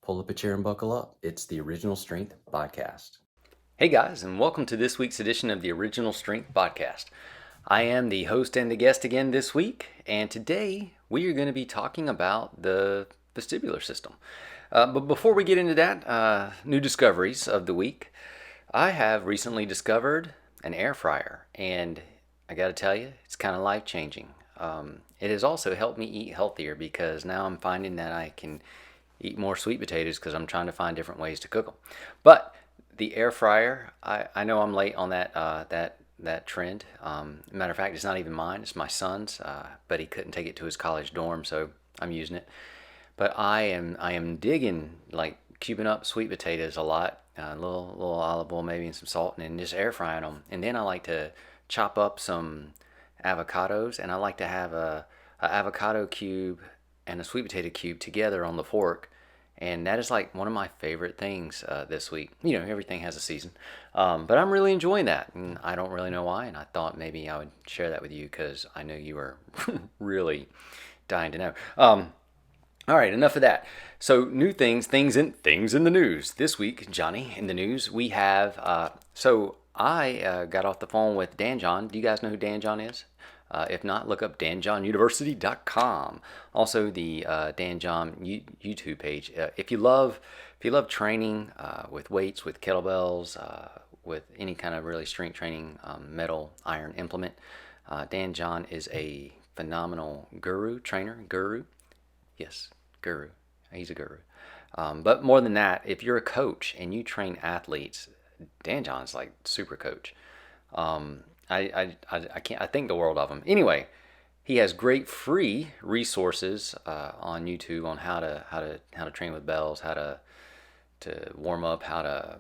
Pull up a chair and buckle up. It's the Original Strength Podcast. Hey guys, and welcome to this week's edition of the Original Strength Podcast. I am the host and the guest again this week, and today we are going to be talking about the vestibular system. But before we get into that, new discoveries of the week, I have recently discovered an air fryer, and I got to tell you, it's kind of life-changing. It has also helped me eat healthier because now I'm finding that I can eat more sweet potatoes because I'm trying to find different ways to cook them. But the air fryer, I know I'm late on that trend. Matter of fact, it's not even mine; it's my son's. But he couldn't take it to his college dorm, so I'm using it. But I am digging like cubing up sweet potatoes a lot, a little olive oil maybe and some salt, and then just air frying them. And then I like to chop up some avocados, and I like to have a avocado cube and a sweet potato cube together on the fork. And that is like one of my favorite things this week. You know, everything has a season. But I'm really enjoying that. And I don't really know why. And I thought maybe I would share that with you because I know you are really dying to know. All right, enough of that. So new things in the news. This week, Johnny, in the news, we have, I got off the phone with Dan John. Do you guys know who Dan John is? If not, look up danjohnuniversity.com. Also, the Dan John YouTube page. If you love training with weights, with kettlebells, with any kind of really strength training, metal, iron implement, Dan John is a phenomenal guru. Yes, guru. He's a guru. But more than that, if you're a coach and you train athletes, Dan John's like super coach. I can't. I think the world of him. Anyway, he has great free resources on YouTube on how to train with bells, how to warm up, how to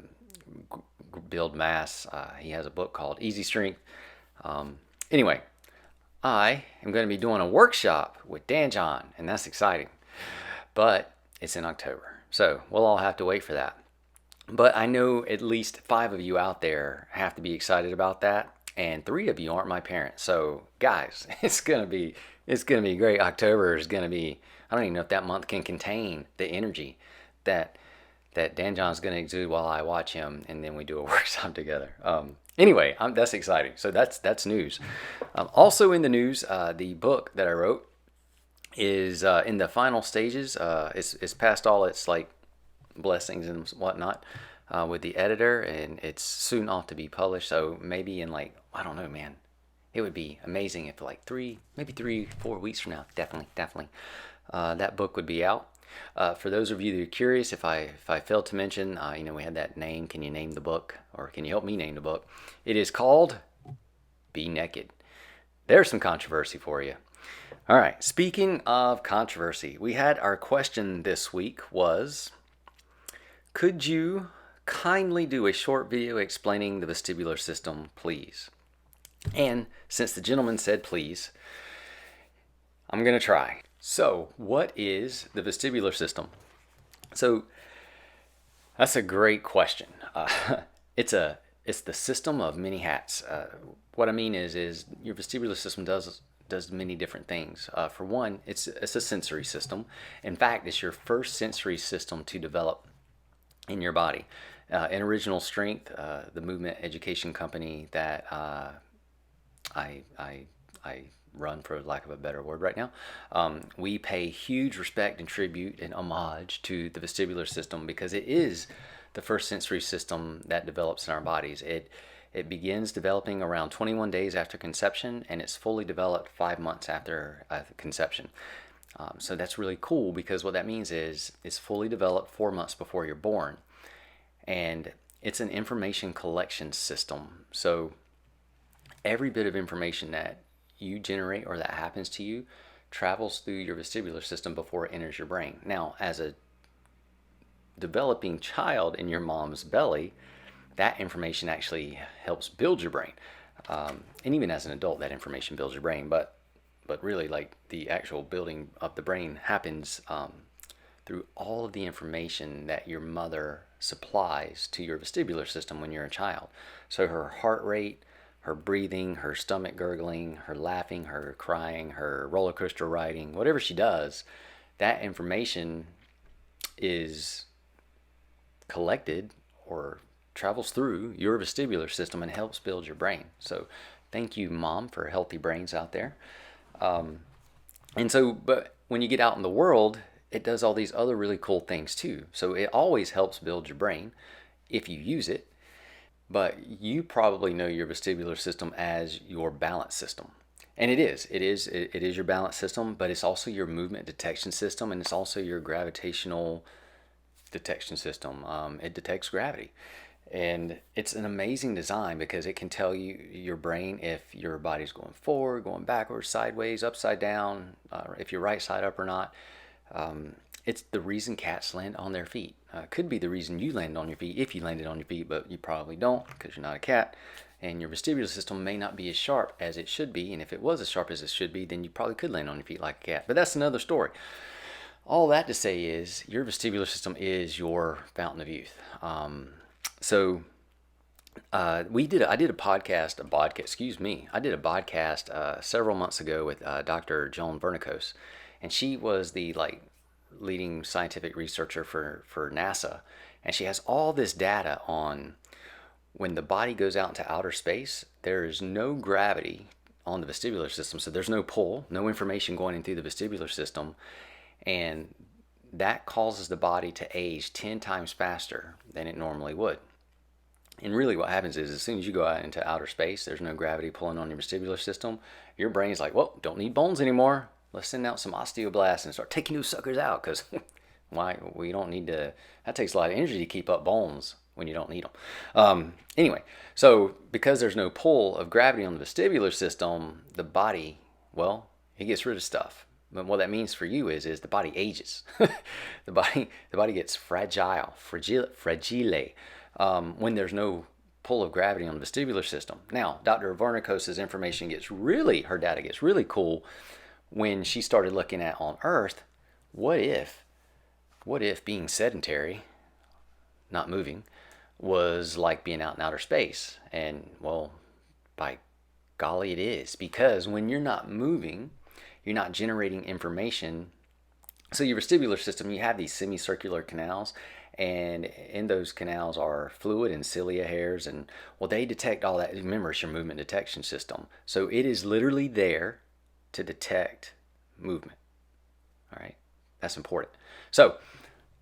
build mass. He has a book called Easy Strength. Anyway, I am going to be doing a workshop with Dan John, and that's exciting. But it's in October, so we'll all have to wait for that. But I know at least 5 of you out there have to be excited about that. And 3 of you aren't my parents. So guys, it's gonna be great. October is gonna be, I don't even know if that month can contain the energy that Dan John's gonna exude while I watch him, and then we do a workshop together. Anyway, that's exciting. So that's news. Also in the news, the book that I wrote is in the final stages. It's past all its like blessings and whatnot. With the editor, and it's soon off to be published. So maybe in like, I don't know, man, it would be amazing if like 4 weeks from now, definitely, that book would be out. For those of you that are curious, if I failed to mention, we had that name. Can you name the book, or can you help me name the book? It is called Be Naked. There's some controversy for you. All right. Speaking of controversy, we had our question this week was, could you kindly do a short video explaining the vestibular system, please? And since the gentleman said please, I'm going to try. So, what is the vestibular system? So, that's a great question. It's the system of many hats. What I mean is your vestibular system does many different things. For one, it's a sensory system. In fact, it's your first sensory system to develop in your body. In Original Strength, the movement education company that I run, for lack of a better word right now, we pay huge respect and tribute and homage to the vestibular system because it is the first sensory system that develops in our bodies. It begins developing around 21 days after conception, and it's fully developed 5 months after conception. So that's really cool because what that means is it's fully developed 4 months before you're born. And it's an information collection system. So every bit of information that you generate or that happens to you travels through your vestibular system before it enters your brain. Now, as a developing child in your mom's belly, that information actually helps build your brain. And even as an adult, that information builds your brain. But really, like, the actual building of the brain happens through all of the information that your mother supplies to your vestibular system when you're a child. So her heart rate, her breathing, her stomach gurgling, her laughing, her crying, her roller coaster riding, whatever she does, that information is collected or travels through your vestibular system and helps build your brain. So thank you, Mom, for healthy brains out there. And so, but when you get out in the world, it does all these other really cool things too. So it always helps build your brain if you use it. But you probably know your vestibular system as your balance system. And it is your balance system, but it's also your movement detection system, and it's also your gravitational detection system. It detects gravity. And it's an amazing design because it can tell you, your brain, if your body's going forward, going backwards, sideways, upside down, if you're right side up or not. It's the reason cats land on their feet. Could be the reason you land on your feet if you landed on your feet, but you probably don't because you're not a cat. And your vestibular system may not be as sharp as it should be. And if it was as sharp as it should be, then you probably could land on your feet like a cat. But that's another story. All that to say is your vestibular system is your fountain of youth. I did a podcast several months ago with Dr. Joan Vernikos, and she was the leading scientific researcher for NASA, and she has all this data on when the body goes out into outer space. There is no gravity on the vestibular system, so there's no pull, no information going in through the vestibular system, and that causes the body to age 10 times faster than it normally would. And really what happens is, as soon as you go out into outer space, there's no gravity pulling on your vestibular system. Your brain's like, well, don't need bones anymore. Let's send out some osteoblasts and start taking those suckers out, because why? We don't need to. That takes a lot of energy to keep up bones when you don't need them. Anyway, so because there's no pull of gravity on the vestibular system, the body, well, it gets rid of stuff. But what that means for you is the body ages. the body gets fragile, when there's no pull of gravity on the vestibular system. Now, Dr. Vernikos's information her data gets really cool when she started looking at, on Earth, what if being sedentary, not moving, was like being out in outer space? And well, by golly, it is, because when you're not moving, you're not generating information. So your vestibular system, you have these semicircular canals, and in those canals are fluid and cilia hairs, and well, they detect all that. Remember, it's your movement detection system, so it is literally there to detect movement. All right, that's important. So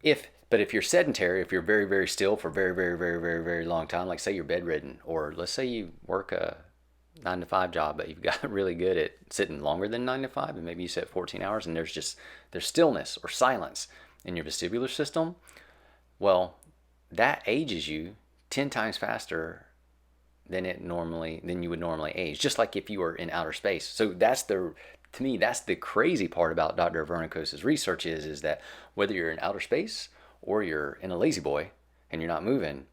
if you're sedentary, if you're very, very still for very, very, very, very, very long time, like say you're bedridden, or let's say you work a 9 to 5 job, but you've got really good at sitting longer than 9 to 5, and maybe you sit 14 hours, and there's stillness or silence in your vestibular system. Well, that ages you 10 times faster than you would normally age, just like if you were in outer space. So to me, that's the crazy part about Dr. Vernikos's research is that whether you're in outer space or you're in a lazy boy and you're not moving,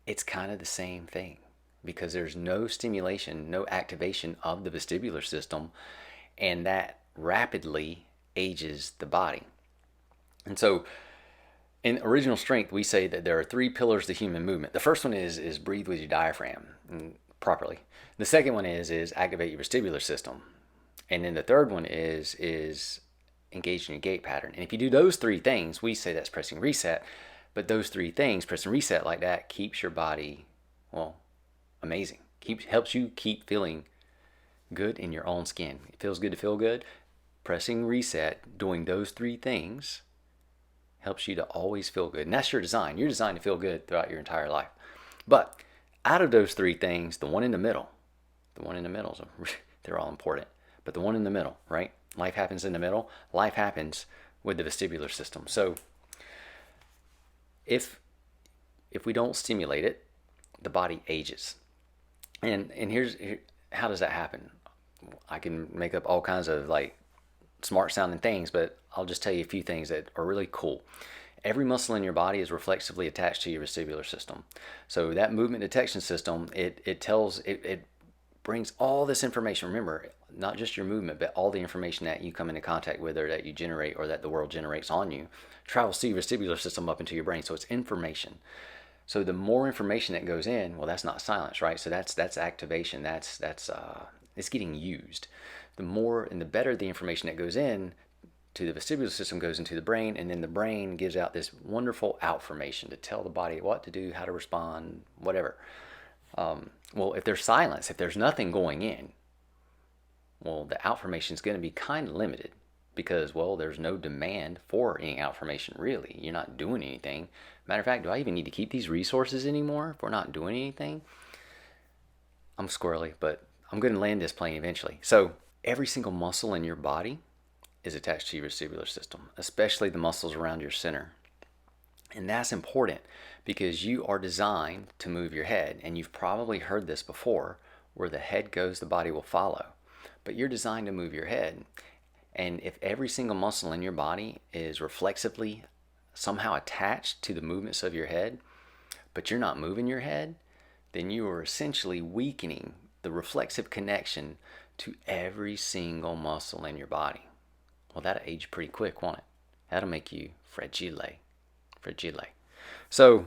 it's kind of the same thing, because there's no stimulation, no activation of the vestibular system, and that rapidly ages the body. And so in original strength, we say that there are 3 pillars to human movement. The first one is breathe with your diaphragm properly. The second one is activate your vestibular system. And then the third one is engage in your gait pattern. And if you do those 3 things, we say that's pressing reset. But those 3 things, pressing reset like that, keeps your body, well, amazing. Helps you keep feeling good in your own skin. It feels good to feel good. Pressing reset, doing those 3 things, helps you to always feel good. And that's your design. You're designed to feel good throughout your entire life. But out of those 3 things, the one in the middle, they're all important. But the one in the middle, right? Life happens in the middle. Life happens with the vestibular system. So if we don't stimulate it, the body ages. And how does that happen? I can make up all kinds of smart sounding things, but I'll just tell you a few things that are really cool. Every muscle in your body is reflexively attached to your vestibular system. So that movement detection system, it brings all this information. Remember, not just your movement, but all the information that you come into contact with, or that you generate, or that the world generates on you, travels through your vestibular system up into your brain. So it's information. So the more information that goes in, well, that's not silence, right? So that's activation. That's it's getting used. The more and the better the information that goes in, to the vestibular system, goes into the brain, and then the brain gives out this wonderful outformation to tell the body what to do, how to respond, whatever. Well, if there's silence, if there's nothing going in, well, the outformation is going to be kind of limited because, well, there's no demand for any outformation, really. You're not doing anything. Matter of fact, do I even need to keep these resources anymore if we're not doing anything? I'm squirrely, but I'm going to land this plane eventually. So every single muscle in your body is attached to your vestibular system, especially the muscles around your center. And that's important because you are designed to move your head. And you've probably heard this before, where the head goes, the body will follow. But you're designed to move your head. And if every single muscle in your body is reflexively somehow attached to the movements of your head, but you're not moving your head, then you are essentially weakening the reflexive connection to every single muscle in your body. Well, that'll age pretty quick, won't it? That'll make you fragile. So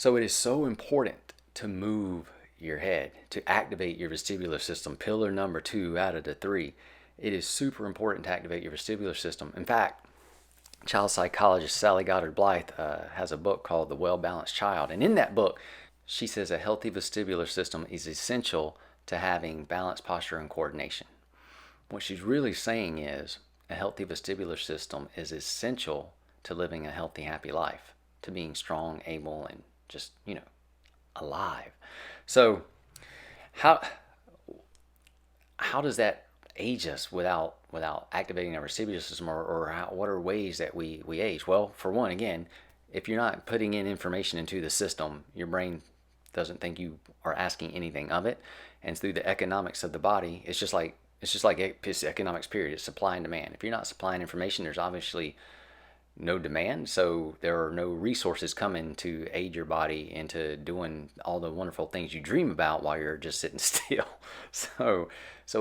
it is so important to move your head, to activate your vestibular system. Pillar number 2 out of the 3. It is super important to activate your vestibular system. In fact, child psychologist Sally Goddard Blythe has a book called The Well-Balanced Child. And in that book, she says a healthy vestibular system is essential to having balanced posture and coordination. What she's really saying is a healthy vestibular system is essential to living a healthy, happy life, to being strong, able, and just, alive. So how does that age us without activating our vestibular system, or what are ways that we age? Well, for one, again, if you're not putting in information into the system, your brain doesn't think you are asking anything of it. And through the economics of the body, it's just like economics, period. It's supply and demand. If you're not supplying information, there's obviously no demand, so there are no resources coming to aid your body into doing all the wonderful things you dream about while you're just sitting still. So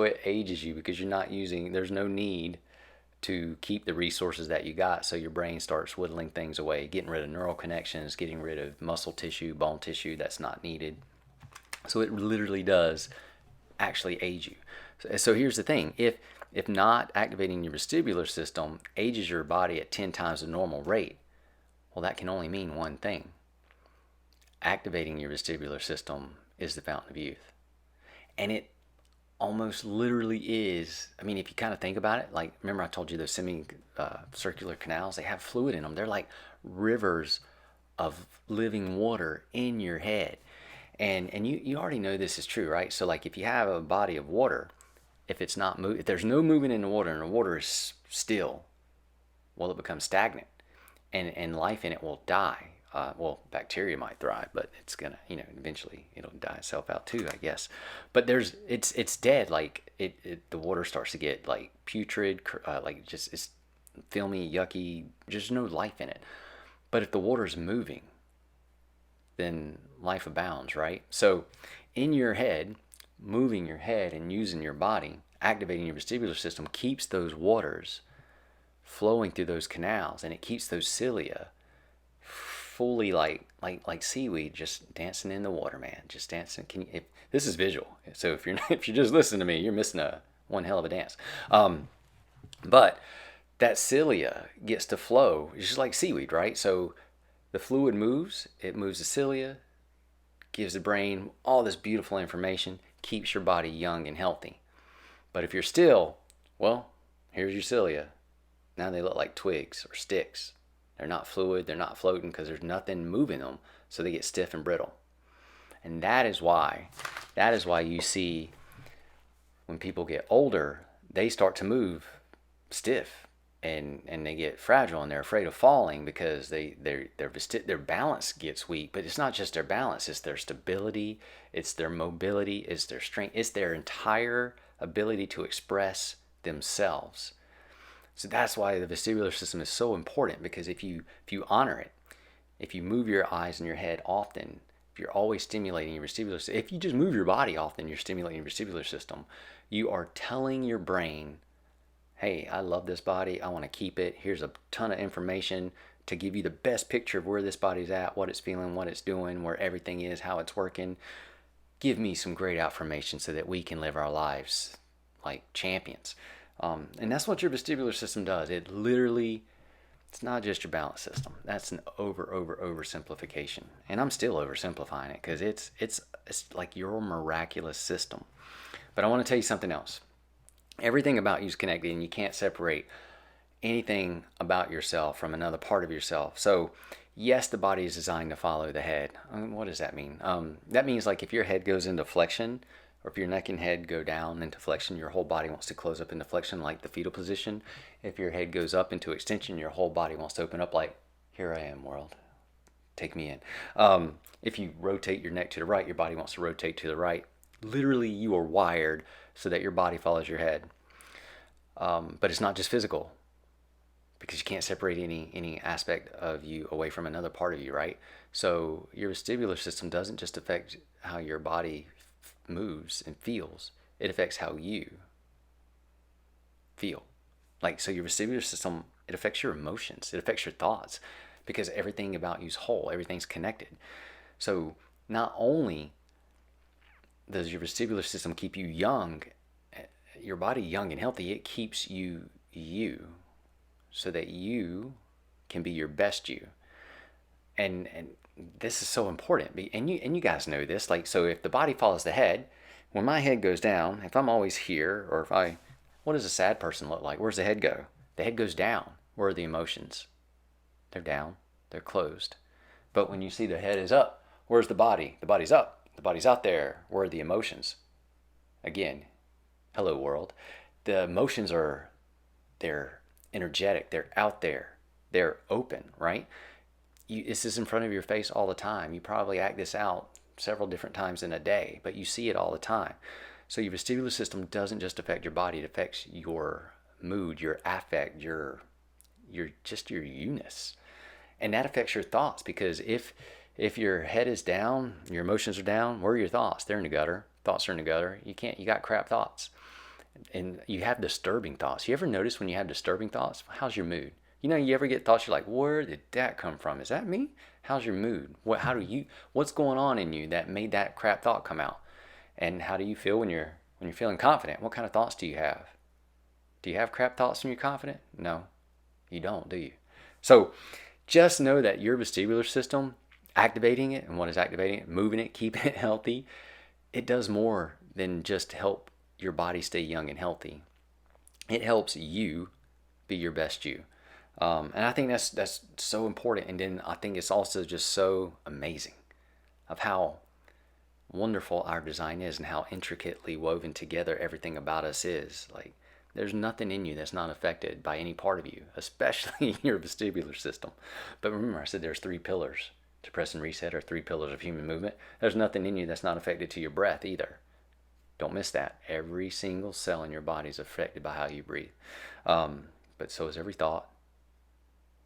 it ages you because there's no need to keep the resources that you got, so your brain starts whittling things away, getting rid of neural connections, getting rid of muscle tissue, bone tissue that's not needed. So it literally does actually age you. So here's the thing. If not activating your vestibular system ages your body at 10 times the normal rate, well, that can only mean one thing. Activating your vestibular system is the fountain of youth. And it almost literally is. I mean, if you kind of think about it, like, remember I told you those semicircular canals, they have fluid in them. They're like rivers of living water in your head. And you already know this is true, right? So like if you have a body of water, if there's no movement in the water and the water is still, well, it becomes stagnant, and life in it will die. Well, bacteria might thrive, but it's gonna, eventually it'll die itself out too, I guess. But it's dead. Like the water starts to get like putrid, like just it's filmy, yucky. There's no life in it. But if the water's moving, then life abounds, right? So in your head, moving your head and using your body, activating your vestibular system, keeps those waters flowing through those canals, and it keeps those cilia fully like seaweed, just dancing in the water, man, just dancing. This is visual, so if you're just listening to me, you're missing one hell of a dance. But that cilia gets to flow, it's just like seaweed, right? So the fluid moves, it moves the cilia, gives the brain all this beautiful information, keeps your body young and healthy. But if you're still, well, here's your cilia. Now they look like twigs or sticks. They're not fluid, they're not floating because there's nothing moving them, so they get stiff and brittle. And that is why you see when people get older, they start to move stiff and they get fragile, and they're afraid of falling because their balance gets weak. But it's not just their balance, it's their stability, it's their mobility, it's their strength, it's their entire ability to express themselves. So that's why the vestibular system is so important, because if you honor it, if you move your eyes and your head often, if you're always stimulating your vestibular system, if you just move your body often, you're stimulating your vestibular system. You are telling your brain, hey, I love this body, I want to keep it. Here's a ton of information to give you the best picture of where this body's at, what it's feeling, what it's doing, where everything is, how it's working. Give me some great affirmation so that we can live our lives like champions. And that's what your vestibular system does. It's not just your balance system. That's an oversimplification. And I'm still oversimplifying it because it's like your miraculous system. But I want to tell you something else. Everything about you is connected, and you can't separate anything about yourself from another part of yourself. So, yes, the body is designed to follow the head. What does that mean? That means like if your head goes into flexion, or if your neck and head go down into flexion, your whole body wants to close up into flexion, like the fetal position. If your head goes up into extension, your whole body wants to open up, like, here I am, world. Take me in. If you rotate your neck to the right, your body wants to rotate to the right. Literally, you are wired so that your body follows your head. But it's not just physical, because you can't separate any aspect of you away from another part of you, right? So your vestibular system doesn't just affect how your body moves and feels. It affects how you feel. Like, so your vestibular system, it affects your emotions. It affects your thoughts, because everything about you's whole. Everything's connected. So not only does your vestibular system keep you young, your body young and healthy, it keeps you so that you can be your best you. And this is so important. And you guys know this. Like, so if the body follows the head, when my head goes down, if I'm always here, or what does a sad person look like? Where's the head go? The head goes down. Where are the emotions? They're down. They're closed. But when you see the head is up, where's the body? The body's up. The body's out there. Where are the emotions? Again, hello world. The emotions they're energetic. They're out there. They're open, right? This is in front of your face all the time. You probably act this out several different times in a day, but you see it all the time. So your vestibular system doesn't just affect your body. It affects your mood, your affect, your you-ness. And that affects your thoughts, because if your head is down, your emotions are down, where are your thoughts? They're in the gutter. Thoughts are in the gutter. You got crap thoughts. And you have disturbing thoughts. You ever notice when you have disturbing thoughts, how's your mood? You ever get thoughts you're like, where did that come from? Is that me? How's your mood? What's going on in you that made that crap thought come out? And how do you feel when you're feeling confident? What kind of thoughts do you have? Do you have crap thoughts when you're confident? No, you don't, do you? So just know that your vestibular system, activating it, and what is activating it, moving it, keeping it healthy, it does more than just help your body stay young and healthy. It helps you be your best you. And I think that's so important. And then I think it's also just so amazing of how wonderful our design is and how intricately woven together everything about us is. Like, there's nothing in you that's not affected by any part of you, especially your vestibular system. But remember, I said there's 3 pillars to press and reset, or 3 pillars of human movement. There's nothing in you that's not affected to your breath either. Don't miss that. Every single cell in your body is affected by how you breathe. But so is every thought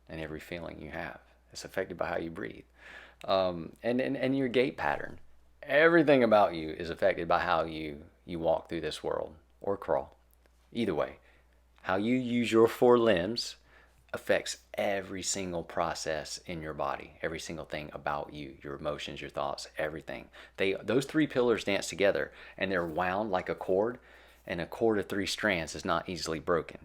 and every feeling you have. It's affected by how you breathe. And your gait pattern. Everything about you is affected by how you walk through this world, or crawl. Either way, how you use your 4 limbs affects every single process in your body, every single thing about you, your emotions, your thoughts, everything. Those 3 pillars dance together, and they're wound like a cord, and a cord of 3 strands is not easily broken.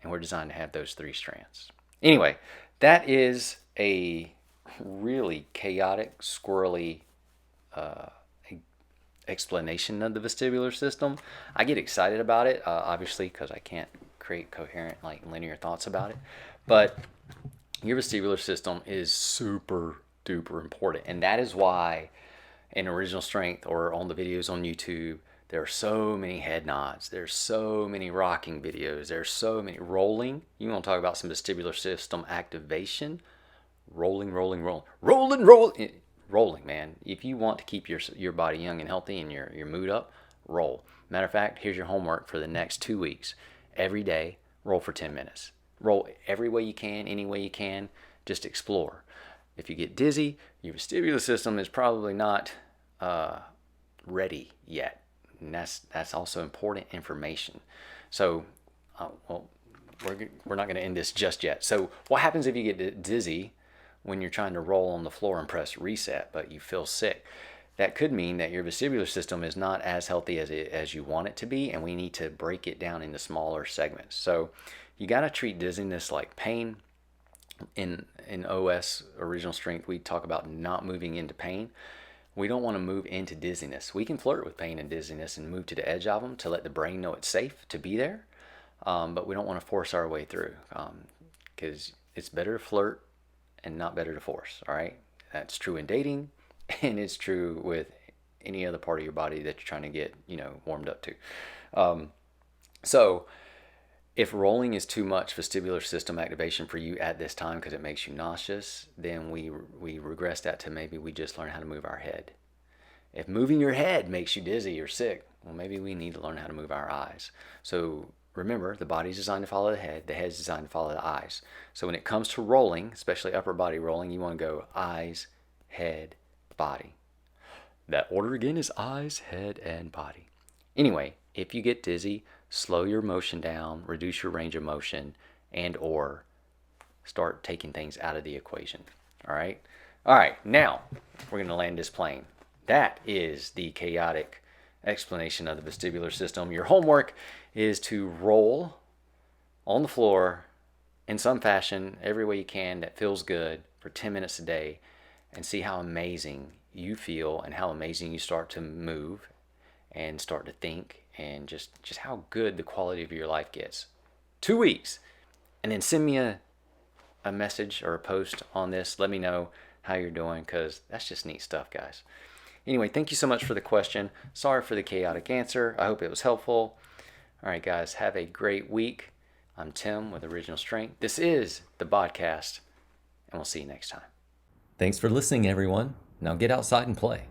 And we're designed to have those 3 strands. Anyway, that is a really chaotic, squirrely explanation of the vestibular system. I get excited about it, obviously, because I can't create coherent, like, linear thoughts about it. But your vestibular system is super duper important, and that is why in Original Strength, or on the videos on YouTube, there are so many head nods. There's so many rocking videos. There's so many rolling. You want to talk about some vestibular system activation? Rolling, man. If you want to keep your body young and healthy and your mood up, roll. Matter of fact, here's your homework for the next 2 weeks. Every day, roll for 10 minutes. Roll every way you can, any way you can. Just explore. If you get dizzy, your vestibular system is probably not ready yet. And that's also important information. So, we're not going to end this just yet. So what happens if you get dizzy when you're trying to roll on the floor and press reset, but you feel sick? that could mean that your vestibular system is not as healthy as you want it to be, and we need to break it down into smaller segments. So you got to treat dizziness like pain. In OS, original strength, we talk about not moving into pain. We don't want to move into dizziness. We can flirt with pain and dizziness and move to the edge of them to let the brain know it's safe to be there, but we don't want to force our way through, because it's better to flirt and not better to force, all right? That's true in dating, and it's true with any other part of your body that you're trying to get, warmed up to. So if rolling is too much vestibular system activation for you at this time because it makes you nauseous, then we regress that to maybe we just learn how to move our head. If moving your head makes you dizzy or sick, well, maybe we need to learn how to move our eyes. So remember, the body's designed to follow the head's designed to follow the eyes. So when it comes to rolling, especially upper body rolling, you want to go eyes, head, body. That order again is eyes, head, and body. Anyway, if you get dizzy, slow your motion down, reduce your range of motion, and or start taking things out of the equation. All right? All right, now we're going to land this plane. That is the chaotic explanation of the vestibular system. Your homework is to roll on the floor in some fashion, every way you can that feels good for 10 minutes a day, and see how amazing you feel and how amazing you start to move and start to think, and just how good the quality of your life gets. 2 weeks. And then send me a message or a post on this. Let me know how you're doing, because that's just neat stuff, guys. Anyway, thank you so much for the question. Sorry for the chaotic answer. I hope it was helpful. All right, guys, have a great week. I'm Tim with Original Strength. This is the BodCast, and we'll see you next time. Thanks for listening, everyone. Now get outside and play.